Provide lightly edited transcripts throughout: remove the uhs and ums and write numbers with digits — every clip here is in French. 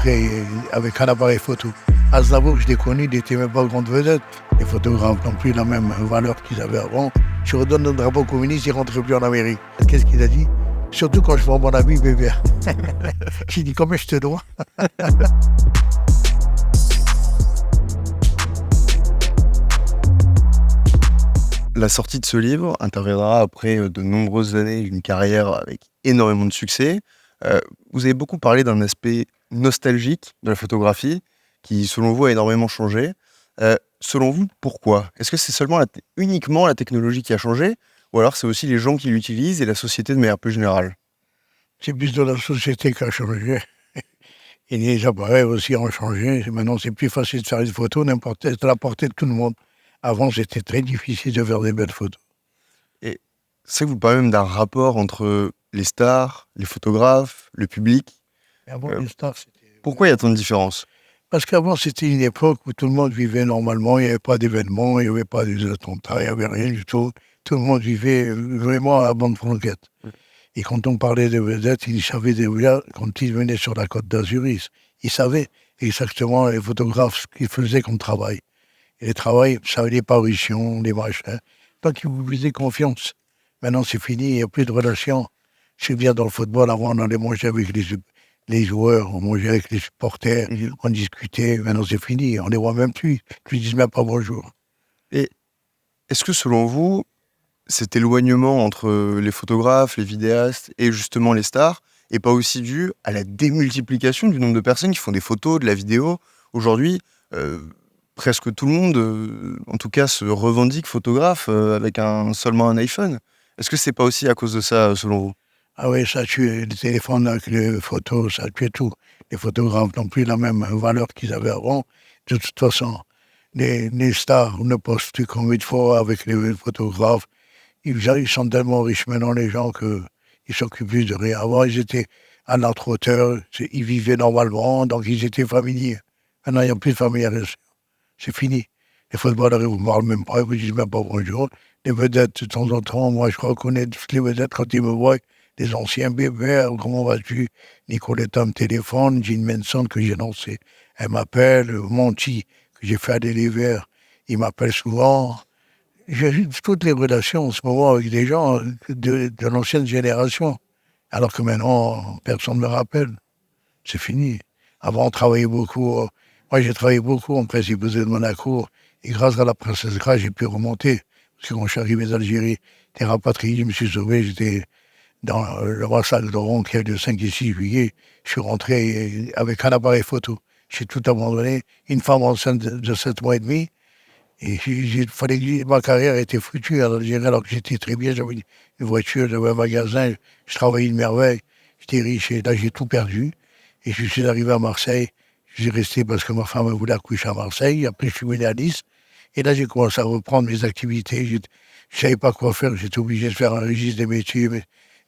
rentré avec un appareil photo. Aznavour, je l'ai connu, il n'était même pas grande vedette. Les photographes n'ont plus la même valeur qu'ils avaient avant. Je redonne le drapeau communiste, il ne rentre plus en Amérique. Qu'est-ce qu'il a dit? Surtout quand je vois mon ami bébé. J'ai dit, combien je te dois? La sortie de ce livre interviendra après de nombreuses années d'une carrière avec énormément de succès. Vous avez beaucoup parlé d'un aspect nostalgique de la photographie qui, selon vous, a énormément changé. Selon vous, pourquoi? Est-ce que c'est seulement uniquement la technologie qui a changé, ou alors c'est aussi les gens qui l'utilisent et la société de manière plus générale? C'est plus de la société qui a changé. Et les appareils aussi ont changé. Maintenant, c'est plus facile de faire une photo, c'est à la portée de tout le monde. Avant, c'était très difficile de faire des belles photos. Et c'est que vous parlez même d'un rapport entre les stars, les photographes, le public. Mais avant, les stars, c'était... Pourquoi il y a tant de différences? Parce qu'avant, c'était une époque où tout le monde vivait normalement, il n'y avait pas d'événements, il n'y avait pas d'attentats, il n'y avait rien du tout. Tout le monde vivait vraiment à bande franquette. Et quand on parlait de vedettes, ils savaient déjà, quand ils venaient sur la Côte d'Azur, ils savaient exactement les photographes ce qu'ils faisaient comme travail. Et les travail, ça les parutions, les machins. Donc, ils vous faisaient confiance. Maintenant, c'est fini, il n'y a plus de relations. Je viens dans le football, avant, on allait manger avec les joueurs, on mangeait avec les supporters, on discutait. Maintenant, c'est fini, on ne les voit même plus. Ils ne disent même pas bonjour. Et est-ce que, selon vous, cet éloignement entre les photographes, les vidéastes et justement les stars n'est pas aussi dû à la démultiplication du nombre de personnes qui font des photos, de la vidéo? Aujourd'hui, presque tout le monde, en tout cas, se revendique photographe avec seulement un iPhone. Est-ce que c'est pas aussi à cause de ça, selon vous? Ah oui, ça tue le téléphone avec les photos, ça tue tout. Les photographes n'ont plus la même valeur qu'ils avaient avant. De toute façon, les stars ne postent plus comme il faut avec les photographes. Ils sont tellement riches maintenant, les gens, qu'ils ne s'occupent plus de rien. Avant, ils étaient à notre hauteur, ils vivaient normalement, donc ils étaient familiers. Maintenant, il n'y a plus de familiarisation. C'est fini. Les footballeurs, ils ne vous parlent même pas, ils ne vous disent même pas bonjour. Les vedettes, de temps en temps, moi, je reconnais toutes les vedettes quand ils me voient. Les anciens bébés, comment vas-tu? Nicoletta me téléphone, Jean Manson que j'ai lancé. Elle m'appelle, Monty, que j'ai fait à l'hiver, il m'appelle souvent. J'ai toutes les relations en ce moment avec des gens de l'ancienne génération. Alors que maintenant, personne ne me rappelle. C'est fini. Avant, on travaillait beaucoup. Moi, j'ai travaillé beaucoup en Principauté de Monaco. Et grâce à la princesse Grace, j'ai pu remonter. Parce que quand je suis arrivé d'Algérie, j'étais rapatrié, je me suis sauvé. J'étais dans le massacre d'Oran qui a eu le 5 et 6 juillet. Je suis rentré avec un appareil photo. J'ai tout abandonné. Une femme enceinte de 7 mois et demi. Et fallait que ma carrière était foutue en Algérie, alors que j'étais très bien. J'avais une voiture, j'avais un magasin, je travaillais une merveille. J'étais riche et là, j'ai tout perdu. Et je suis arrivé à Marseille. Je suis resté parce que ma femme voulait accoucher à Marseille. Après, je suis venu à Nice. Et là, j'ai commencé à reprendre mes activités. Je ne savais pas quoi faire. J'étais obligé de faire un registre des métiers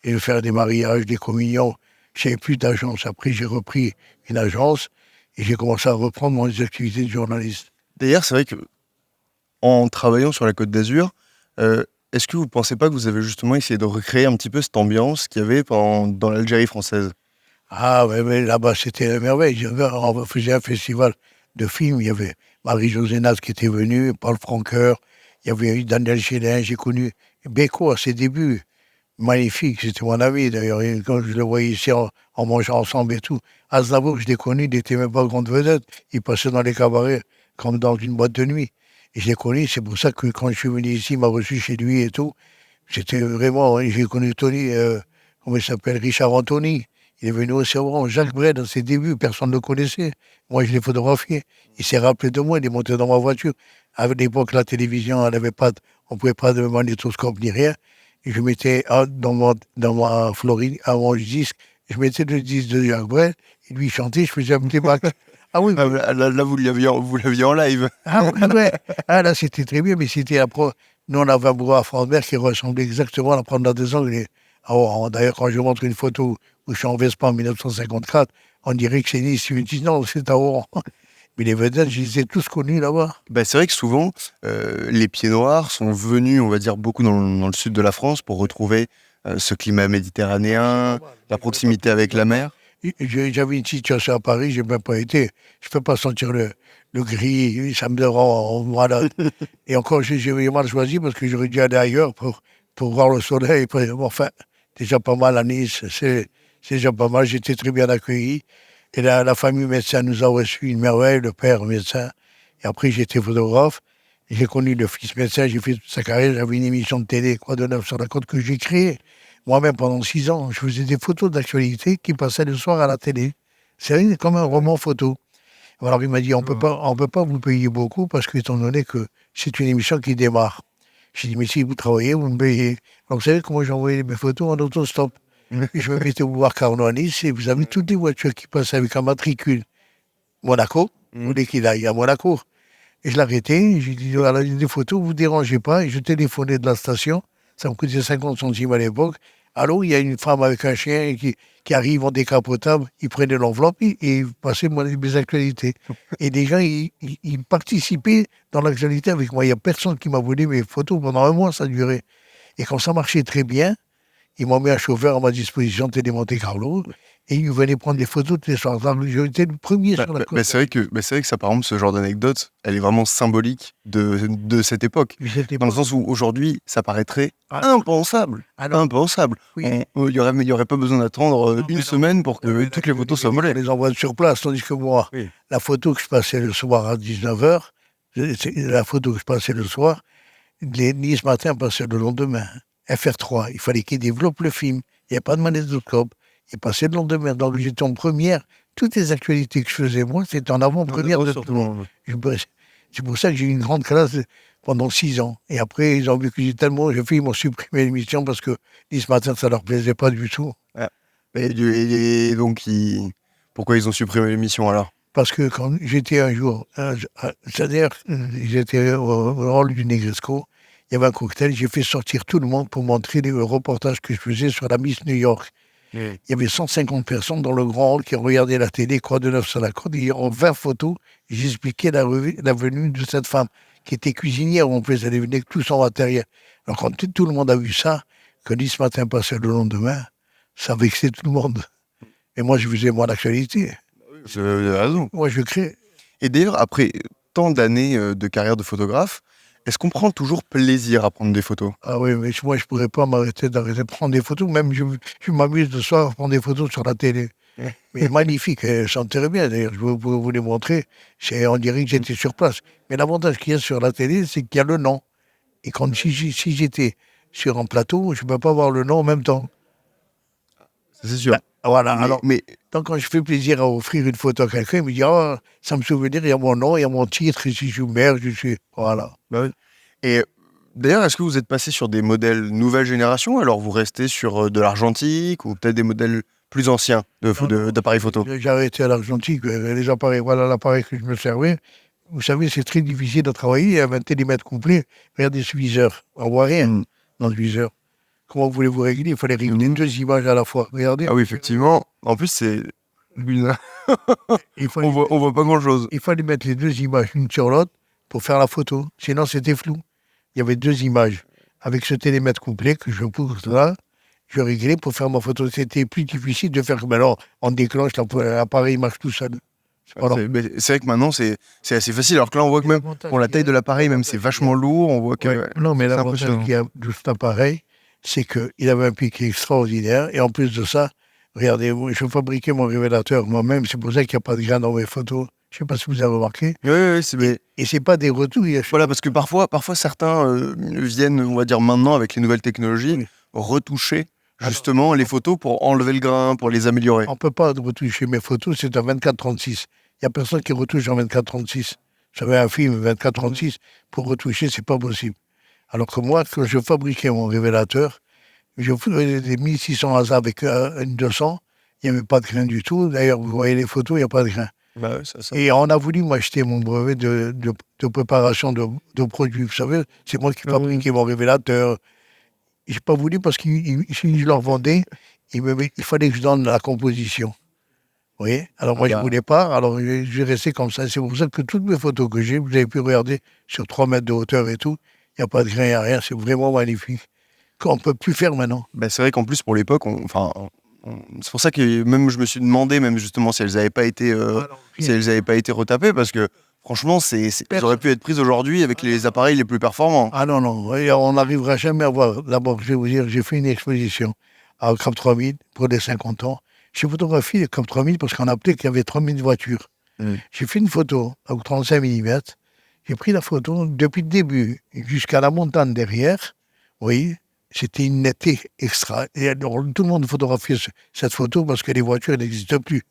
et de faire des mariages, des communions. Je n'avais plus d'agence. Après, j'ai repris une agence et j'ai commencé à reprendre mes activités de journaliste. D'ailleurs, c'est vrai que en travaillant sur la Côte d'Azur, est-ce que vous ne pensez pas que vous avez justement essayé de recréer un petit peu cette ambiance qu'il y avait dans l'Algérie française? Ah ouais, mais là-bas, c'était une merveille. On faisait un festival de films. Il y avait Marie-José Naz qui était venue, Paul Francoeur, il y avait eu Daniel Chédin, j'ai connu Beko à ses débuts. Magnifique, c'était mon ami d'ailleurs. Et quand je le voyais ici en mangeant ensemble et tout. Aznavour, je l'ai connu, il n'était même pas grande vedette. Il passait dans les cabarets comme dans une boîte de nuit. Et je l'ai connu, c'est pour ça que quand je suis venu ici, il m'a reçu chez lui et tout. C'était vraiment, j'ai connu Tony, comment il s'appelle, Richard Anthony. Il est venu aussi au Jacques Brel, dans ses débuts, personne ne le connaissait. Moi, je l'ai photographié. Il s'est rappelé de moi, il est monté dans ma voiture. À l'époque, la télévision, on ne pouvait pas de magnétoscope ni rien. Et je mettais dans ma Floride, à mon disque, je mettais le disque de Jacques Brel, et lui il chantait, je faisais un petit bac. Ah oui. Là, vous l'aviez en live. Ah ouais. Ah là, c'était très bien, mais c'était après. Nous, on avait un boulevard Frandberg qui ressemblait exactement à la promenade des Anglais. D'ailleurs, quand je montre une photo où je suis en Vespa en 1954, on dirait que c'est Nice. Ils me disent non, c'est à Oran. Mais les vedettes, je les ai tous connus là-bas. C'est vrai que souvent, les pieds noirs sont venus, on va dire, beaucoup dans le sud de la France pour retrouver ce climat méditerranéen, la proximité avec la mer. J'avais une situation à Paris, j'ai même pas été. Je peux pas sentir le gris, ça me rend malade. Et encore, j'ai mal choisi parce que j'aurais dû aller ailleurs pour voir le soleil. Enfin, déjà pas mal à Nice, c'est déjà pas mal. J'étais très bien accueilli. Et la famille médecin nous a reçus une merveille, le père médecin. Et après, j'étais photographe. J'ai connu le fils médecin, j'ai fait toute sa carrière. J'avais une émission de télé, Quoi de neuf sur la côte, que j'ai créée. Moi-même, pendant 6 ans, je faisais des photos d'actualité qui passaient le soir à la télé. C'est comme un roman photo. Alors il m'a dit, on peut pas vous payer beaucoup parce que, étant donné que c'est une émission qui démarre. J'ai dit, mais si vous travaillez, vous me payez. Alors vous savez comment j'envoyais mes photos en autostop. Et je me mettais au boulevard Carnot à Nice et vous avez toutes les voitures qui passaient avec un matricule Monaco. Vous voulez qu'il aille à Monaco. Et je l'arrêtais, j'ai dit, voilà, il y a des photos, vous ne dérangez pas. Et je téléphonais de la station, ça me coûtait 50 centimes à l'époque. Allô, il y a une femme avec un chien qui arrive en décapotable, il prenait l'enveloppe et il passait mes actualités. Et des gens, ils participaient dans l'actualité avec moi. Il n'y a personne qui m'a volé mes photos. Pendant un mois, ça durait. Et quand ça marchait très bien, ils m'ont mis un chauffeur à ma disposition de Télé Monte Carlo et il venait prendre des photos tous les soirs. Donc, j'étais le premier sur la côte. C'est vrai que ça, par exemple, ce genre d'anecdote, elle est vraiment symbolique de cette époque. Dans le sens où aujourd'hui, ça paraîtrait impensable. Impensable. Oui. Il y aurait pas besoin d'attendre une semaine pour que toutes les photos soient volées. On les envoie sur place, tandis que moi, la photo que je passais le soir à 19h, la photo que je passais le soir, Nice Matin passait le lendemain. FR3, il fallait qu'il développe le film. Il n'y avait pas de magnétoscope. Il passait le lendemain. Donc j'étais en première. Toutes les actualités que je faisais, moi, c'était en avant-première de tout le monde. C'est pour ça que j'ai eu une grande classe pendant 6 ans. Et après, ils ont vu que j'ai tellement... Ils m'ont supprimé l'émission parce que Nice Matin, ça leur plaisait pas du tout. Et donc, pourquoi ils ont supprimé l'émission alors? Parce que quand j'étais un jour... C'est-à-dire, j'étais au rôle du Negresco. Il y avait un cocktail, j'ai fait sortir tout le monde pour montrer le reportage que je faisais sur la Miss New York. Il y avait 150 personnes dans le grand hall qui regardaient la télé, Quoi de neuf sur la côte. Et en 20 photos, j'expliquais la venue de cette femme qui était cuisinière en plus. Elle venait avec tout son matériel. Alors quand tout le monde a vu ça, que Nice Matin passait le lendemain, ça vexait tout le monde. Et moi, je faisais mon actualité. Vous avez raison. Moi, je crée. Et d'ailleurs, après tant d'années de carrière de photographe, est-ce qu'on prend toujours plaisir à prendre des photos? Ah oui, mais moi, je ne pourrais pas d'arrêter de prendre des photos. Même, je m'amuse le soir à prendre des photos sur la télé. Mais magnifique, ça très bien. D'ailleurs, je vais vous les montrer. On dirait que j'étais sur place. Mais l'avantage qu'il y a sur la télé, c'est qu'il y a le nom. Et quand si j'étais sur un plateau, je ne peux pas voir le nom en même temps. C'est sûr. Voilà. Donc, quand je fais plaisir à offrir une photo à quelqu'un, il me dit, oh, ça me souvenir, il y a mon nom, il y a mon titre, ici je suis maire, je suis... Voilà. Bah oui. Et d'ailleurs, est-ce que vous êtes passé sur des modèles nouvelle génération, alors vous restez sur de l'argentique ou peut-être des modèles plus anciens d'appareils photo? J'ai arrêté à l'argentique, les appareils, voilà l'appareil que je me servais. Vous savez, c'est très difficile de travailler, il y a 20 télémètres complet. Regardez ce viseur, on ne voit rien dans le viseur. Comment voulez-vous régler? Il fallait régler 2 images à la fois. Regardez. Ah oui, effectivement. En plus, c'est... on voit pas grand-chose. Il fallait mettre les 2 images l'une sur l'autre pour faire la photo. Sinon, c'était flou. Il y avait 2 images. Avec ce télémètre complet que je pousse là, je réglais pour faire ma photo. C'était plus difficile de faire que maintenant, on déclenche, l'appareil marche tout seul. C'est vrai que maintenant, c'est assez facile. Alors que là, on voit que même pour la taille de l'appareil, même c'est vachement lourd. On voit que... Non, mais l'avantage qu'il y a de cet appareil, c'est qu'il avait un piqué extraordinaire. Et en plus de ça, regardez, je fabriquais mon révélateur moi-même. C'est pour ça qu'il n'y a pas de grain dans mes photos. Je ne sais pas si vous avez remarqué. Oui, et ce n'est pas des retours. Voilà, parce que parfois certains viennent, on va dire maintenant, avec les nouvelles technologies, retoucher justement les photos pour enlever le grain, pour les améliorer. On ne peut pas retoucher mes photos, c'est un 24-36. Il n'y a personne qui retouche en 24-36. J'avais un film 24-36, pour retoucher, ce n'est pas possible. Alors que moi, quand je fabriquais mon révélateur, je faisais des 1600 hasards avec une 200, il n'y avait pas de grain du tout. D'ailleurs, vous voyez les photos, il n'y a pas de grain. Bah oui, ça. Et on a voulu m'acheter mon brevet de préparation de produits. Vous savez, c'est moi qui fabriquais mon révélateur. Je n'ai pas voulu parce que si je leur vendais, il fallait que je donne la composition. Vous voyez? Alors moi, je ne voulais pas. Alors j'ai resté comme ça. C'est pour ça que toutes mes photos que j'ai, vous avez pu regarder sur 3 mètres de hauteur et tout, il n'y a pas de grain, il n'y a rien. C'est vraiment magnifique. Qu'on ne peut plus faire maintenant. C'est vrai qu'en plus, pour l'époque, C'est pour ça que même je me suis demandé, même justement, si elles n'avaient pas été, si elles avaient pas été retapées, parce que franchement, elles auraient pu être prises aujourd'hui avec les appareils les plus performants. Ah non, non, et on n'arrivera jamais à voir. D'abord, je vais vous dire, j'ai fait une exposition à Cap 3000 pour les 50 ans. J'ai photographié le Cap 3000 parce qu'on appelait qu'il y avait 3000 voitures. J'ai fait une photo à 35 mm. J'ai pris la photo depuis le début jusqu'à la montagne derrière. Vous voyez, c'était une netteté extra. Et alors, tout le monde photographiait cette photo parce que les voitures n'existent plus.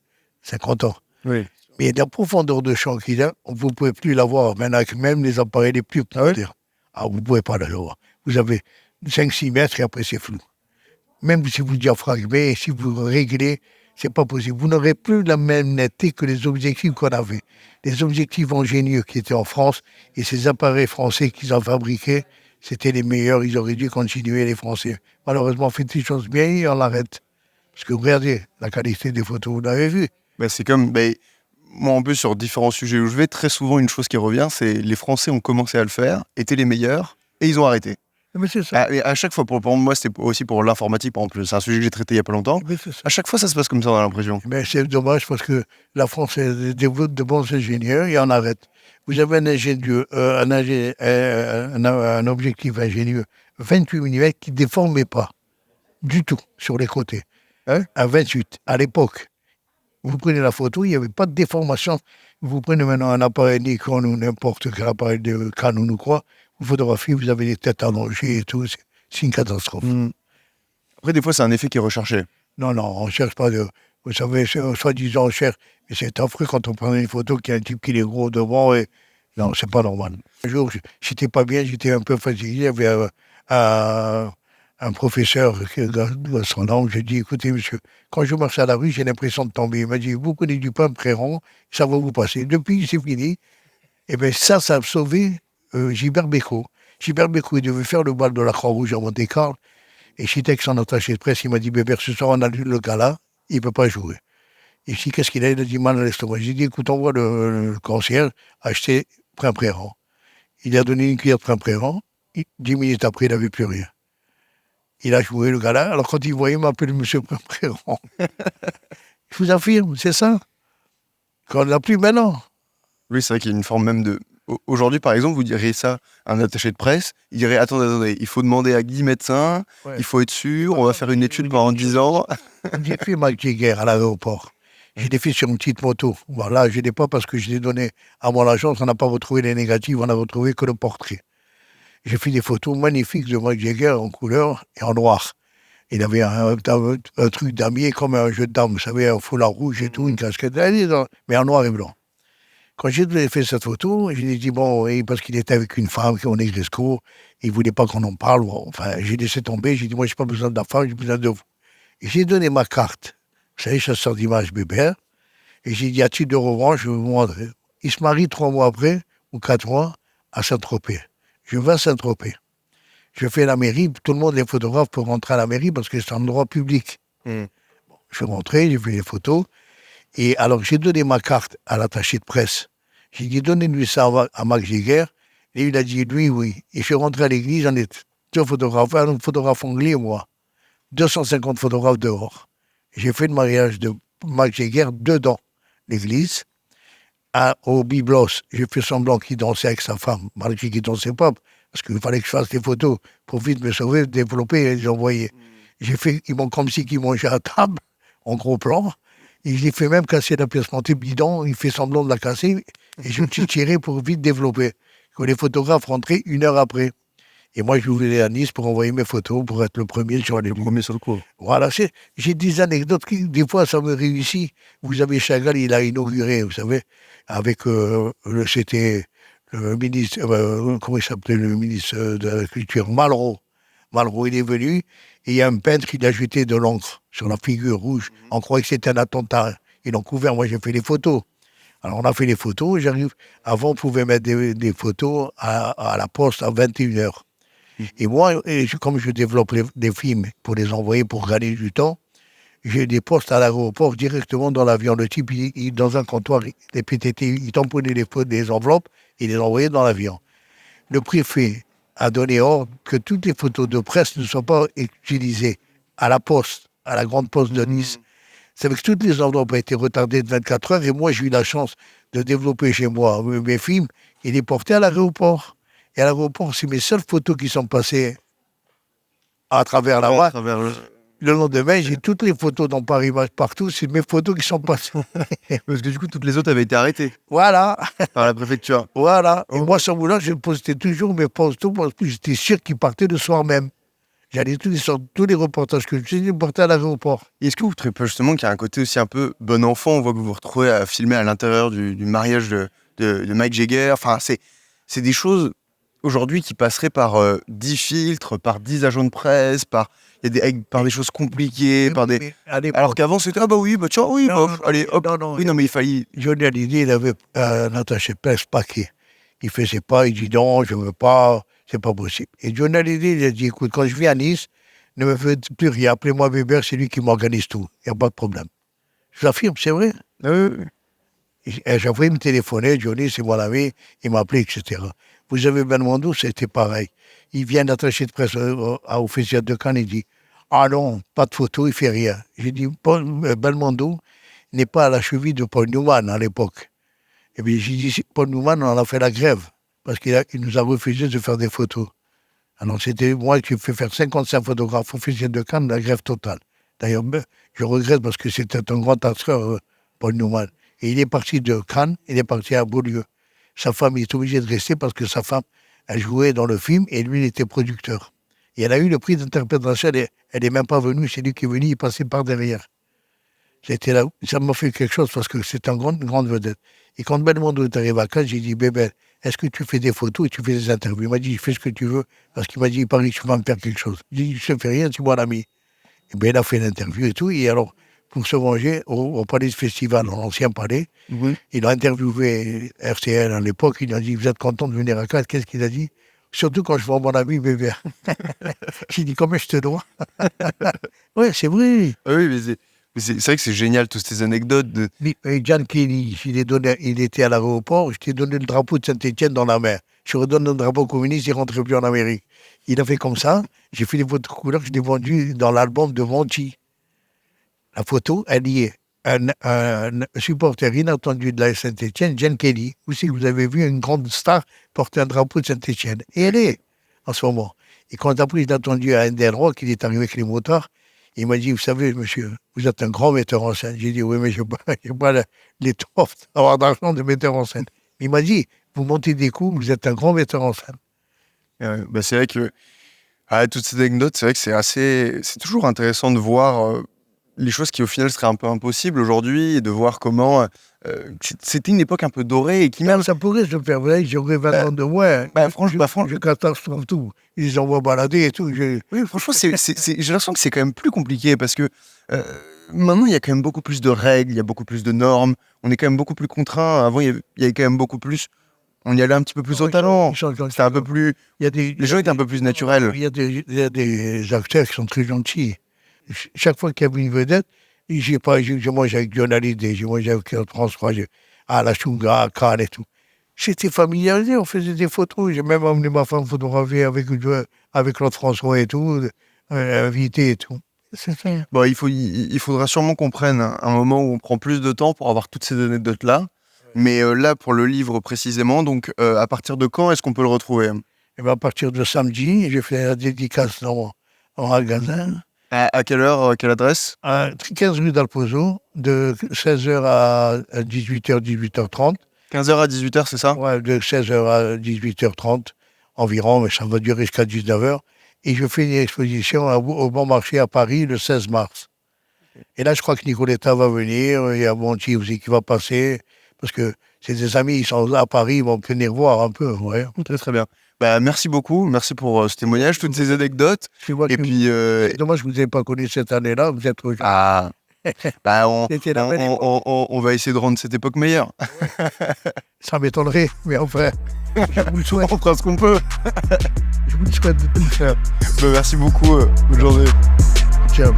50 ans. Oui. Mais la profondeur de champ qu'il a, vous ne pouvez plus la voir, maintenant avec même les appareils les plus modernes. Ah, vous ne pouvez pas la voir. Vous avez 5-6 mètres et après c'est flou. Même si vous diaphragmez, si vous réglez, c'est pas possible. Vous n'aurez plus la même netteté que les objectifs qu'on avait. Les objectifs ingénieux qui étaient en France et ces appareils français qu'ils ont fabriqués, c'était les meilleurs. Ils auraient dû continuer, les Français. Malheureusement, on fait des choses bien et on l'arrête. Parce que regardez, la qualité des photos, vous l'avez vu. C'est comme... moi, en plus, sur différents sujets où je vais, très souvent, une chose qui revient, c'est les Français ont commencé à le faire, étaient les meilleurs, et ils ont arrêté. Mais c'est ça. À chaque fois, pour moi, c'était aussi pour l'informatique, par exemple. C'est un sujet que j'ai traité il n'y a pas longtemps. Mais c'est ça. À chaque fois, ça se passe comme ça, on a l'impression. Mais c'est dommage parce que la France développe de bons ingénieurs et on arrête. Vous avez un ingénieur, un objectif ingénieux 28 mm qui ne déformait pas du tout sur les côtés. À 28, à l'époque. Vous prenez la photo, il n'y avait pas de déformation. Vous prenez maintenant un appareil Nikon ou n'importe quel appareil de Canon ou quoi, vous photographiez, vous avez des têtes allongées et tout, c'est une catastrophe. Après, des fois, c'est un effet qui est recherché. Non, on ne cherche pas de... Vous savez, soi-disant, on cherche, mais c'est affreux quand on prend une photo qu'il y a un type qui est gros devant et... Non, c'est pas normal. Un jour, j'étais pas bien, j'étais un peu fatigué, il y avait un professeur, de son nom, j'ai dit, écoutez, monsieur, quand je marche à la rue, j'ai l'impression de tomber. Il m'a dit, vous prenez du pain très rond, ça va vous passer. Depuis, c'est fini. Et bien ça a sauvé Gilbert Bécaud. Gilbert Bécaud, il devait faire le bal de la Croix-Rouge à Monte-Carlo. Et j'étais avec son attaché de presse, il m'a dit, Bébert, ce soir, on a le gala, il ne peut pas jouer. Et si, qu'est-ce qu'il a? Il a dit, mal à l'estomac. J'ai dit, écoute, on voit le concierge acheter Prin-Préran. Il a donné une cuillère de Prin-Préran. 10 minutes après, il n'avait plus rien. Il a joué le gala. Alors, quand il voyait, il m'appelait Monsieur Prin-Préran. Je vous affirme, c'est ça. Qu'on n'a plus maintenant. Oui, c'est vrai qu'il y a une forme même de... Aujourd'hui, par exemple, vous diriez ça à un attaché de presse, il dirait, attendez, il faut demander à 10 médecins, il faut être sûr, on va faire une étude pendant 10 ans. J'ai fait Mike Jagger à l'aéroport. Je l'ai fait sur une petite moto. Voilà, je ne l'ai pas parce que je l'ai donné à mon agence, on n'a pas retrouvé les négatifs, on n'a retrouvé que le portrait. J'ai fait des photos magnifiques de Mike Jagger en couleur et en noir. Il avait un truc damier comme un jeu de dames, vous savez, un foulard rouge et tout, une casquette, mais en noir et blanc. Quand j'ai fait cette photo, je lui ai dit, bon, et parce qu'il était avec une femme, qui est Gresco, il ne voulait pas qu'on en parle. Enfin, j'ai laissé tomber, j'ai dit, moi, je n'ai pas besoin de la femme, j'ai besoin de vous. Et j'ai donné ma carte, vous savez, chasseur d'images Bébert, et j'ai dit, à titre de revanche, je vais vous montrer. Il se marie 3 mois après, ou 4 mois, à Saint-Tropez. Je vais à Saint-Tropez. Je fais la mairie, tout le monde, les photographes, pour rentrer à la mairie parce que c'est un endroit public. Bon, je suis rentré, j'ai fait les photos. Et alors, j'ai donné ma carte à l'attaché de presse. J'ai dit, donnez-lui ça à Max Jagger. Et il a dit, lui, oui. Et je suis rentré à l'église, j'en ai 2 photographes, un photographe anglais et moi. 250 photographes dehors. J'ai fait le mariage de Max Jagger dedans l'église. Au Biblos, j'ai fait semblant qu'il dansait avec sa femme, malgré qu'il ne dansait pas, parce qu'il fallait que je fasse des photos pour vite me sauver, développer et les envoyer. J'ai fait, ils m'ont comme si qu'ils mangeaient à table, en gros plan. Et je l'ai fait même casser la pièce montée bidon, il fait semblant de la casser, et je me suis tiré pour vite développer. Que les photographes rentraient 1 heure après. Et moi, je voulais aller à Nice pour envoyer mes photos, pour être le premier sur les... Le premier sur le coup. Voilà, j'ai des anecdotes qui, des fois, ça me réussit. Vous avez Chagall, il a inauguré, vous savez, avec, c'était le ministre, comment il s'appelait, le ministre de la Culture, Malraux. Malraux, il est venu, et il y a un peintre qui a jeté de l'encre sur la figure rouge. On croyait que c'était un attentat. Ils l'ont couvert, moi j'ai fait les photos. Alors on a fait les photos, j'arrive. Avant, on pouvait mettre des photos à la poste à 21h. Et moi, comme je développe des films pour les envoyer pour gagner du temps, j'ai des postes à l'aéroport directement dans l'avion. Le type, dans un comptoir, les PTT, il tamponnait les enveloppes et les envoyait dans l'avion. Le préfet a donné ordre que toutes les photos de presse ne soient pas utilisées à la poste à la grande poste de Nice. C'est que toutes les enveloppes ont été retardées de 24 heures et moi, j'ai eu la chance de développer chez moi mes films et les porter à l'aéroport. Et à l'aéroport, c'est mes seules photos qui sont passées à travers la voie. Le lendemain, j'ai toutes les photos dans Paris Match partout, c'est mes photos qui sont passées. Parce que du coup, toutes les autres avaient été arrêtées Voilà. par la préfecture. Voilà. Et moi, sur Boulogne, je postais toujours mes photos parce que j'étais sûr qu'ils partaient le soir même. J'allais tous les reportages que je faisais, je portais à l'aéroport. Et est-ce que vous trouvez pas justement qu'il y a un côté aussi un peu bon enfant? On voit que vous vous retrouvez à filmer à l'intérieur du mariage de Mick Jagger. Enfin, c'est des choses aujourd'hui qui passeraient par 10 filtres, par 10 agents de presse, par des choses compliquées, alors qu'avant c'était bah oui, bah tiens, oui, Non, bah, non, allez, hop. non, Oui, non, mais il fallait. Johnny Hallyday, il avait un attaché presse paquet. Il faisait pas, il dit non, je veux pas, c'est pas possible. Et Johnny Hallyday, il a dit, écoute, quand je viens à Nice, ne me faites plus rien, appelez-moi Bébert, c'est lui qui m'organise tout, il n'y a pas de problème. Je l'affirme, c'est vrai. Et chaque fois, il me téléphonait, Johnny, c'est mon ami, il m'appelait, etc. Vous avez Belmondo, c'était pareil. Il vient d'attacher de presse au Festival de Cannes, il dit, ah non, pas de photo, il fait rien. J'ai dit, Belmondo n'est pas à la cheville de Paul Newman à l'époque. Et puis j'ai dit, Paul Newman, on en a fait la grève, parce qu'il nous a refusé de faire des photos. Alors c'était moi qui ai fait faire 55 photographes au Festival de Cannes, la grève totale. D'ailleurs, je regrette parce que c'était un grand acteur, Paul Newman. Et il est parti de Cannes, il est parti à Beaulieu. Sa femme est obligée de rester parce que sa femme, elle jouait dans le film et lui, il était producteur. Et elle a eu le prix d'interprétation, elle n'est même pas venue, c'est lui qui est venu, il passait par derrière. C'était là, ça m'a fait quelque chose parce que c'est une grande vedette. Et quand Belmondo est arrivé à Cannes, j'ai dit, bébé, est-ce que tu fais des photos et tu fais des interviews? Il m'a dit, fais ce que tu veux, parce qu'il m'a dit, il paraît que tu vas me faire quelque chose. J'ai dit, je ne fais rien, tu es mon ami. Et bien, il a fait l'interview et tout, et alors, pour se venger, au palais du festival, dans l'ancien palais, il a interviewé RTL à l'époque, il a dit, vous êtes content de venir à Cannes? Qu'est-ce qu'il a dit? Surtout quand je vois mon ami bébé. J'ai dit, combien je te dois? Ouais, c'est vrai. Oui, mais c'est vrai que c'est génial, toutes ces anecdotes. Et John Kelly, il était à l'aéroport, je t'ai donné le drapeau de Saint-Étienne dans la main. Je redonne le drapeau communiste, il ne rentrait plus en Amérique. Il a fait comme ça, j'ai fait des photos de couleur, je l'ai vendu dans l'album de Monty. La photo, elle y est. Un supporter inattendu de la Saint-Étienne, John Kelly. Aussi, vous avez vu une grande star porter un drapeau de Saint-Étienne. Et elle est, en ce moment. Et quand après, il a attendu à Endelrock, il est arrivé avec les motards, il m'a dit, vous savez, monsieur, vous êtes un grand metteur en scène. J'ai dit, oui, mais je n'ai pas l'étoffe d'avoir d'argent de metteur en scène. Il m'a dit, vous montez des coups, vous êtes un grand metteur en scène. C'est vrai que, toutes ces anecdotes, c'est vrai que c'est toujours intéressant de voir les choses qui, au final, seraient un peu impossibles aujourd'hui et de voir comment c'était une époque un peu dorée et qui même... Ça pourrait se faire, vous voyez, j'aurais 20 ans de moins. Franchement, je catastrophe tout. Ils les envoient balader et tout. Oui, franchement, j'ai l'impression que c'est quand même plus compliqué parce que maintenant, il y a quand même beaucoup plus de règles, il y a beaucoup plus de normes. On est quand même beaucoup plus contraints. Avant, il y avait quand même beaucoup plus... On y allait un petit peu plus au talent. C'était un peu plus... Les gens étaient un peu plus naturels. Il y a des acteurs qui sont très gentils. Chaque fois qu'il y avait une vedette, j'ai mangé avec John Hallyday, j'ai mangé avec François, la Chunga, à Cannes et tout. J'étais familiarisé, on faisait des photos. J'ai même emmené ma femme photographier avec Claude François et tout, invité et tout. Bon, il faudra sûrement qu'on prenne un moment où on prend plus de temps pour avoir toutes ces anecdotes-là. Mais là, pour le livre précisément, donc à partir de quand est-ce qu'on peut le retrouver? À partir de samedi, j'ai fait la dédicace dans magasin. À quelle heure, quelle adresse? À 15 rue d'Alpozo, de 16h à 18h, 18h30. 15h à 18h, c'est ça? Ouais, de 16h à 18h30 environ, mais ça va durer jusqu'à 19h. Et je fais une exposition au Bon Marché à Paris le 16 mars. Et là, je crois que Nicoletta va venir, il y a Monty aussi qui va passer, parce que c'est des amis, ils sont là à Paris, ils vont venir voir un peu. Ouais. Très très bien. Merci beaucoup, merci pour ce témoignage, toutes ces anecdotes. Et puis, c'est dommage que vous n'ayez pas connu cette année-là, vous êtes trop jeune. On va essayer de rendre cette époque meilleure. Ça m'étonnerait, mais enfin, je vous le souhaite. On fera ce qu'on peut. Je vous le souhaite de tout faire. Merci beaucoup, bonne journée. Ciao.